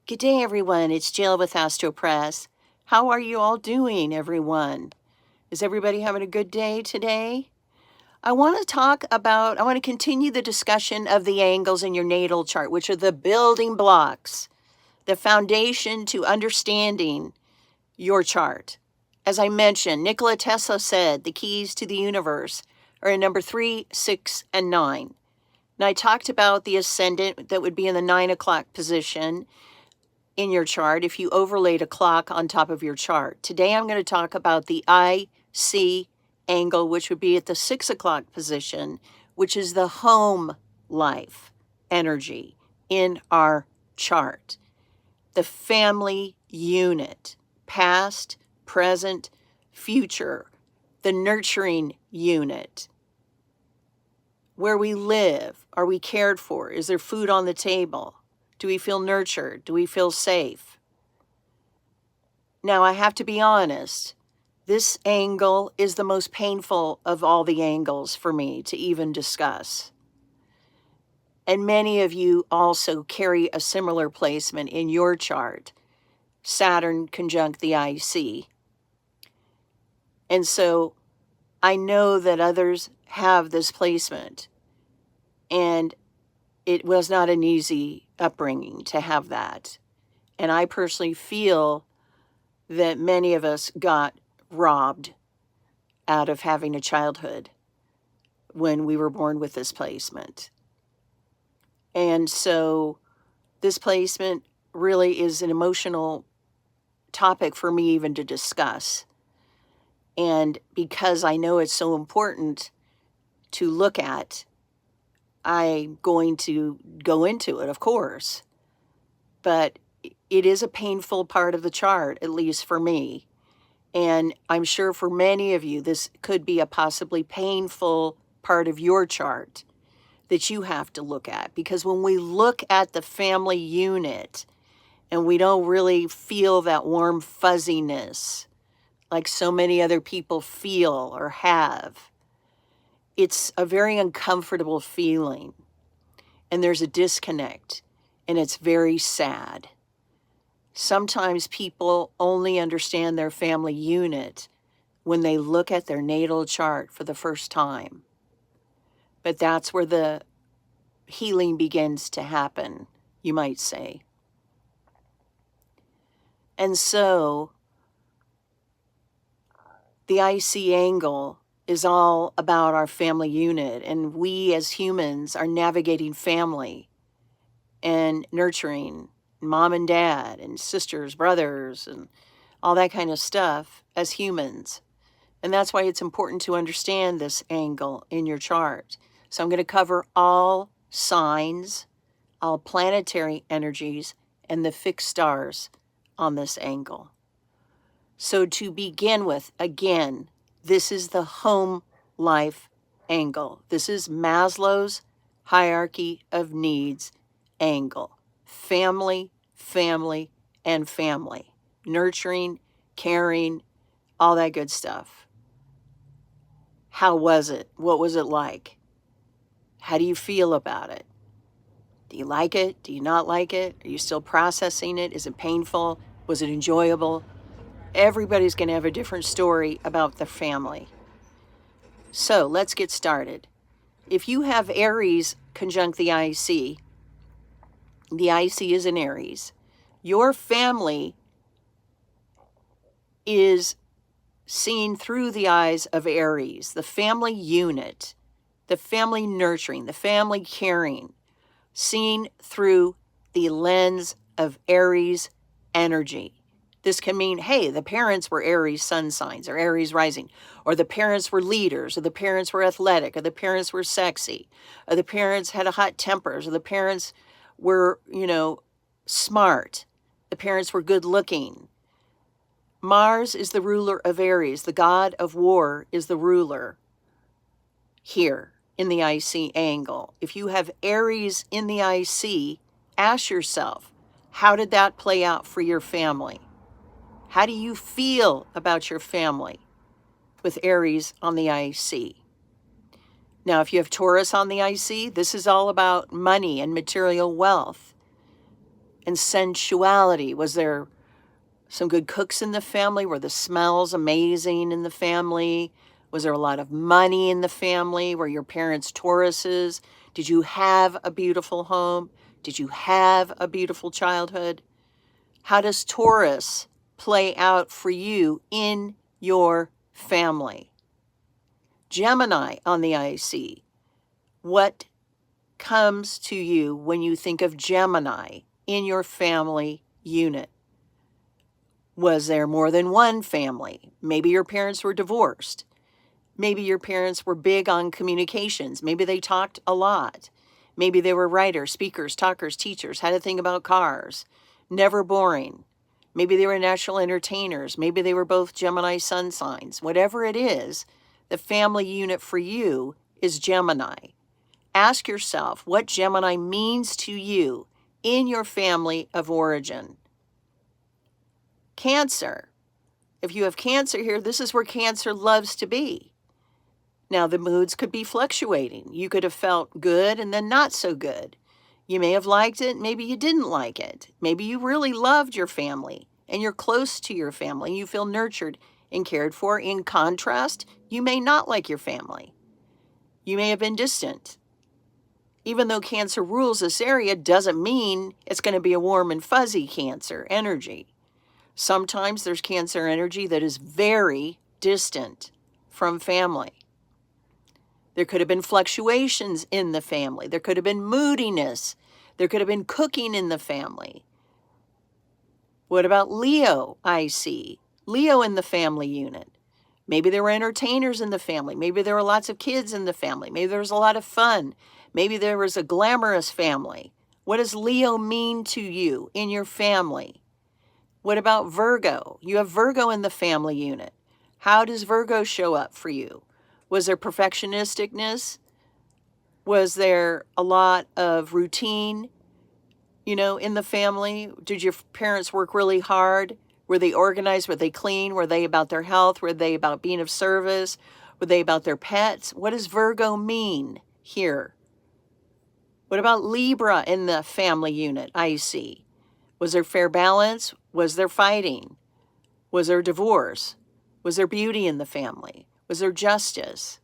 Good day, everyone. It's Jill with Astro Press. How are you all doing, everyone? Is everybody having a good day today? I want to continue the discussion of the angles in your natal chart, which are the building blocks, the foundation to understanding your chart. As I mentioned, Nikola Tesla said the keys to the universe are in number 3, 6, and 9. And I talked about the ascendant that would be in the 9 o'clock position in your chart if you overlaid a clock on top of your chart. Today I'm going to talk about the IC angle, which would be at the 6 o'clock position, which is the home life energy in our chart. The family unit, past, present, future, the nurturing unit. Where we live, are we cared for? Is there food on the table? Do we feel nurtured? Do we feel safe? Now, I have to be honest. This angle is the most painful of all the angles for me to even discuss. And many of you also carry a similar placement in your chart. Saturn conjunct the IC. And so I know that others have this placement. And it was not an easy upbringing to have that. And I personally feel that many of us got robbed out of having a childhood when we were born with this placement. And so this placement really is an emotional topic for me even to discuss. And because I know it's so important to look at, I'm going to go into it, of course. But it is a painful part of the chart, at least for me. And I'm sure for many of you, this could be a possibly painful part of your chart that you have to look at. Because when we look at the family unit and we don't really feel that warm fuzziness like so many other people feel or have, it's a very uncomfortable feeling. And there's a disconnect, and it's very sad. Sometimes people only understand their family unit when they look at their natal chart for the first time. But that's where the healing begins to happen, you might say. And so the IC angle is all about our family unit, and we as humans are navigating family and nurturing mom and dad and sisters, brothers, and all that kind of stuff as humans. And that's why it's important to understand this angle in your chart. So I'm going to cover all signs, all planetary energies, and the fixed stars on this angle. So to begin with, again, this is the home life angle. This is Maslow's hierarchy of needs angle. Family, family, and family. Nurturing, caring, all that good stuff. How was it? What was it like? How do you feel about it? Do you like it? Do you not like it? Are you still processing it? Is it painful? Was it enjoyable? Everybody's going to have a different story about their family. So let's get started. If you have Aries conjunct the IC is in Aries, your family is seen through the eyes of Aries, the family unit, the family nurturing, the family caring, seen through the lens of Aries energy. This can mean, hey, the parents were Aries sun signs or Aries rising, or the parents were leaders, or the parents were athletic, or the parents were sexy, or the parents had a hot tempers, or the parents were, smart. The parents were good looking. Mars is the ruler of Aries. The god of war is the ruler here in the IC angle. If you have Aries in the IC, ask yourself, how did that play out for your family? How do you feel about your family with Aries on the IC? Now, if you have Taurus on the IC, this is all about money and material wealth. and sensuality. Was there some good cooks in the family? Were the smells amazing in the family? Was there a lot of money in the family? Were your parents Tauruses? Did you have a beautiful home? Did you have a beautiful childhood? How does Taurus play out for you in your family? Gemini on the IC. What comes to you when you think of Gemini in your family unit? Was there more than one family? Maybe your parents were divorced. Maybe your parents were big on communications. Maybe they talked a lot. Maybe they were writers, speakers, talkers, teachers, had a thing about cars. Never boring. Maybe they were natural entertainers. Maybe they were both Gemini sun signs. Whatever it is, the family unit for you is Gemini. Ask yourself what Gemini means to you in your family of origin. Cancer. If you have Cancer here, this is where Cancer loves to be. Now, the moods could be fluctuating. You could have felt good and then not so good. You may have liked it, maybe you didn't like it. Maybe you really loved your family and you're close to your family. You feel nurtured and cared for. In contrast, you may not like your family. You may have been distant. Even though Cancer rules this area, doesn't mean it's going to be a warm and fuzzy Cancer energy. Sometimes there's Cancer energy that is very distant from family. There could have been fluctuations in the family. There could have been moodiness. There could have been cooking in the family. What about Leo, I see? Leo in the family unit. Maybe there were entertainers in the family. Maybe there were lots of kids in the family. Maybe there was a lot of fun. Maybe there was a glamorous family. What does Leo mean to you in your family? What about Virgo? You have Virgo in the family unit. How does Virgo show up for you? Was there perfectionisticness? Was there a lot of routine, in the family? Did your parents work really hard? Were they organized? Were they clean? Were they about their health? Were they about being of service? Were they about their pets? What does Virgo mean here? What about Libra in the family unit, I see? Was there fair balance? Was there fighting? Was there divorce? Was there beauty in the family? Was there justice?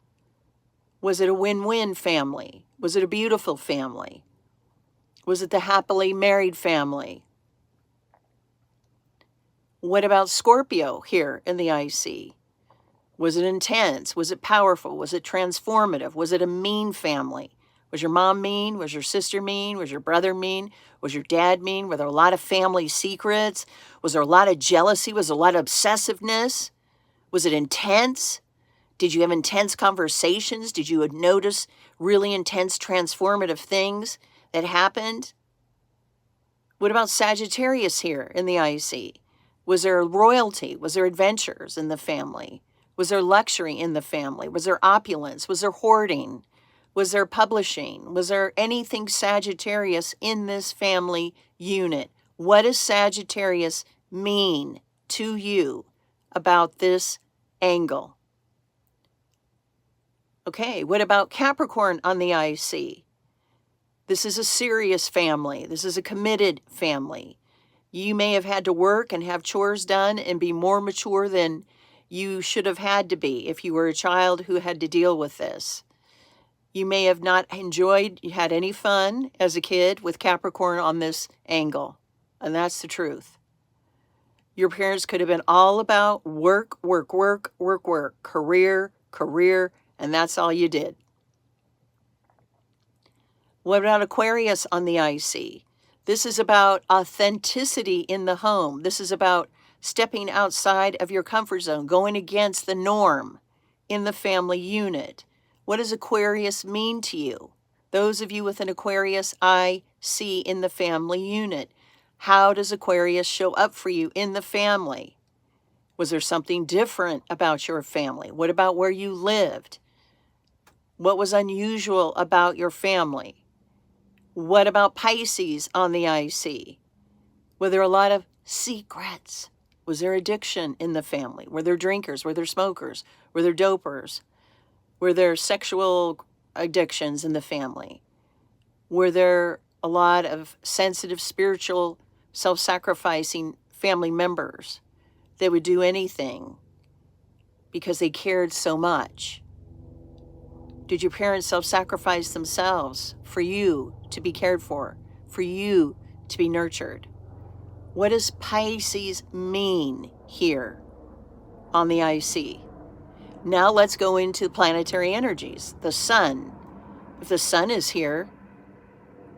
Was it a win-win family? Was it a beautiful family? Was it the happily married family? What about Scorpio here in the IC? Was it intense? Was it powerful? Was it transformative? Was it a mean family? Was your mom mean? Was your sister mean? Was your brother mean? Was your dad mean? Were there a lot of family secrets? Was there a lot of jealousy? Was there a lot of obsessiveness? Was it intense? Did you have intense conversations? Did you notice really intense transformative things that happened? What about Sagittarius here in the IC? Was there royalty? Was there adventures in the family? Was there luxury in the family? Was there opulence? Was there hoarding? Was there publishing? Was there anything Sagittarius in this family unit? What does Sagittarius mean to you about this angle? Okay, what about Capricorn on the IC? This is a serious family. This is a committed family. You may have had to work and have chores done and be more mature than you should have had to be if you were a child who had to deal with this. You may have not had any fun as a kid with Capricorn on this angle, and that's the truth. Your parents could have been all about work, work, work, work, work, career, career, and that's all you did. What about Aquarius on the IC? This is about authenticity in the home. This is about stepping outside of your comfort zone, going against the norm in the family unit. What does Aquarius mean to you? Those of you with an Aquarius IC in the family unit. How does Aquarius show up for you in the family? Was there something different about your family? What about where you lived? What was unusual about your family? What about Pisces on the IC? Were there a lot of secrets? Was there addiction in the family? Were there drinkers? Were there smokers? Were there dopers? Were there sexual addictions in the family? Were there a lot of sensitive spiritual self-sacrificing family members that would do anything because they cared so much? Did your parents self-sacrifice themselves for you to be cared for you to be nurtured? What does Pisces mean here on the IC? Now let's go into planetary energies. The sun. If the sun is here,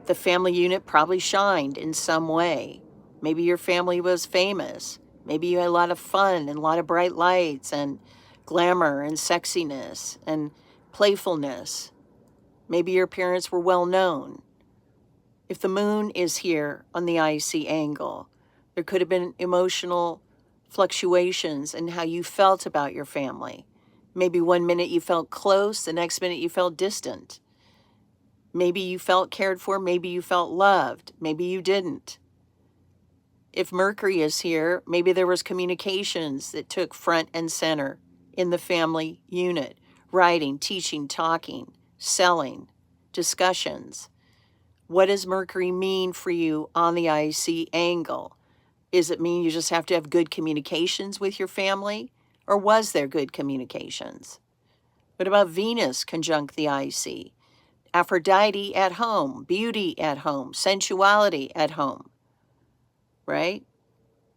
the family unit probably shined in some way. Maybe your family was famous. Maybe you had a lot of fun and a lot of bright lights and glamour and sexiness and playfulness. Maybe your parents were well known. If the moon is here on the IC angle, there could have been emotional fluctuations in how you felt about your family. Maybe one minute you felt close, the next minute you felt distant. Maybe you felt cared for, maybe you felt loved, maybe you didn't. If Mercury is here, maybe there was communications that took front and center in the family unit. Writing, teaching, talking, selling, discussions. What does Mercury mean for you on the IC angle? Does it mean you just have to have good communications with your family? Or was there good communications? What about Venus conjunct the IC? Aphrodite at home, beauty at home, sensuality at home, right?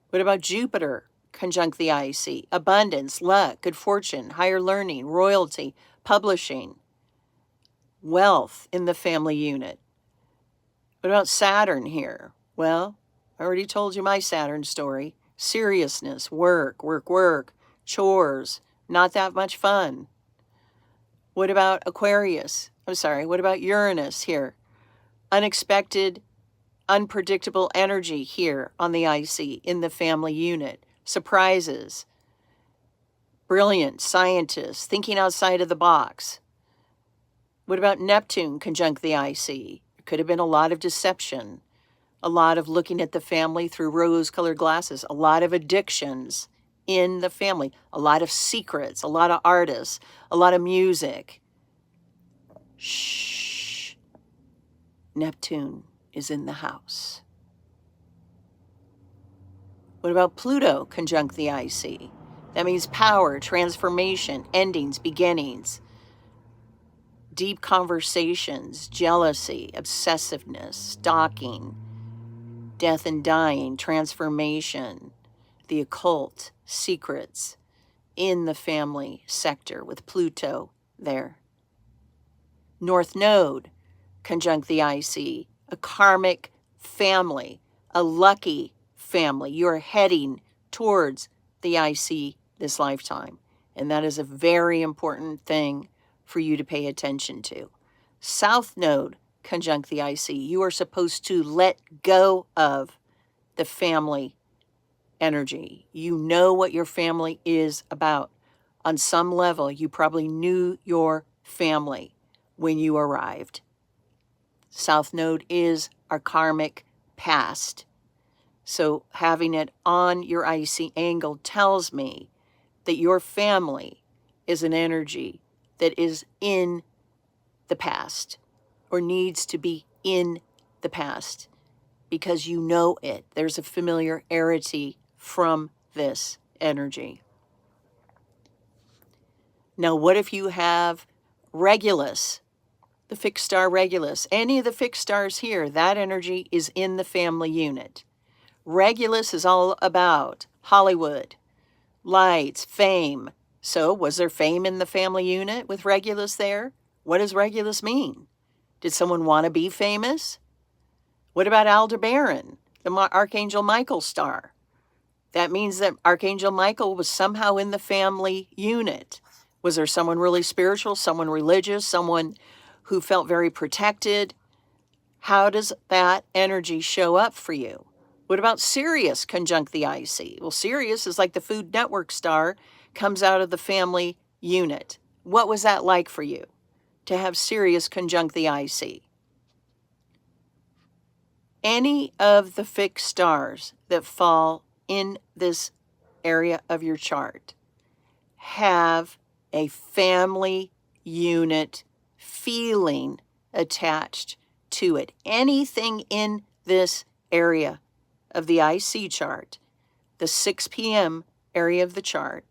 What about Jupiter conjunct the IC? Abundance, luck, good fortune, higher learning, royalty, publishing, wealth in the family unit. What about Saturn here? Well, I already told you my Saturn story. Seriousness, work, chores, not that much fun. What about Aquarius? What about Uranus here? Unexpected, unpredictable energy here on the IC in the family unit. Surprises. Brilliant scientists thinking outside of the box. What about Neptune conjunct the IC? There could have been a lot of deception, a lot of looking at the family through rose-colored glasses, a lot of addictions in the family, a lot of secrets, a lot of artists, a lot of music. Shh. Neptune is in the house. What about Pluto conjunct the IC? That means power, transformation, endings, beginnings, deep conversations, jealousy, obsessiveness, stalking, death and dying, transformation, the occult, secrets in the family sector with Pluto there. North Node conjunct the IC, a karmic family, a lucky family. You're heading towards the IC this lifetime. And that is a very important thing for you to pay attention to. South Node conjunct the IC. You are supposed to let go of the family energy. You know what your family is about. On some level, you probably knew your family when you arrived. South Node is our karmic past. So having it on your IC angle tells me that your family is an energy that is in the past or needs to be in the past because you know it. There's a familiarity from this energy. Now, what if you have Regulus, the fixed star Regulus? Any of the fixed stars here, that energy is in the family unit. Regulus is all about Hollywood, lights, fame. So was there fame in the family unit with Regulus there? What does Regulus mean? Did someone want to be famous? What about Aldebaran, the Archangel Michael star? That means that Archangel Michael was somehow in the family unit. Was there someone really spiritual, someone religious, someone who felt very protected? How does that energy show up for you? What about Sirius conjunct the IC? Well, Sirius is like the Food Network star, comes out of the family unit. What was that like for you to have Sirius conjunct the IC? Any of the fixed stars that fall in this area of your chart have a family unit feeling attached to it. Anything in this area of the IC chart, the 6 p.m. area of the chart.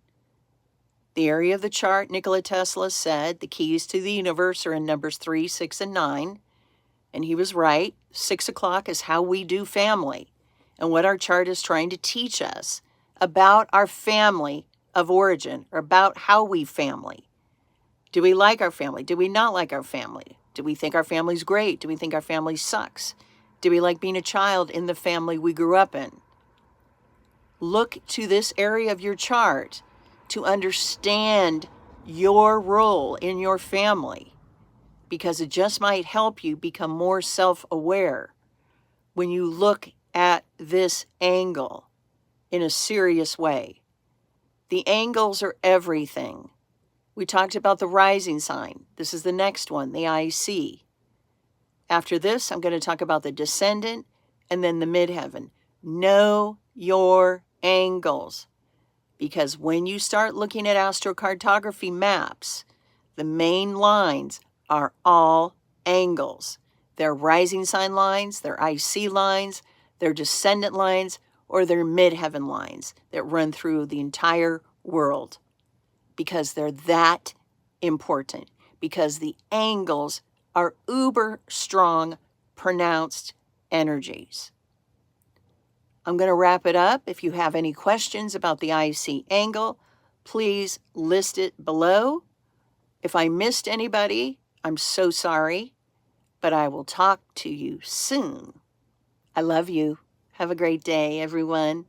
The area of the chart, Nikola Tesla said, the keys to the universe are in numbers 3, 6, and 9. And he was right. 6 o'clock is how we do family and what our chart is trying to teach us about our family of origin, or about how we family. Do we like our family? Do we not like our family? Do we think our family's great? Do we think our family sucks? Do we like being a child in the family we grew up in? Look to this area of your chart to understand your role in your family, because it just might help you become more self-aware when you look at this angle in a serious way. The angles are everything. We talked about the rising sign. This is the next one, the IC. After this, I'm going to talk about the descendant and then the midheaven. Know your angles, because when you start looking at astrocartography maps, the main lines are all angles. They're rising sign lines, they're IC lines, they're descendant lines, or they're midheaven lines that run through the entire world, because they're that important, because the angles are uber strong, pronounced energies. I'm going to wrap it up. If you have any questions about the IC angle, please list it below. If I missed anybody, I'm so sorry, but I will talk to you soon. I love you. Have a great day, everyone.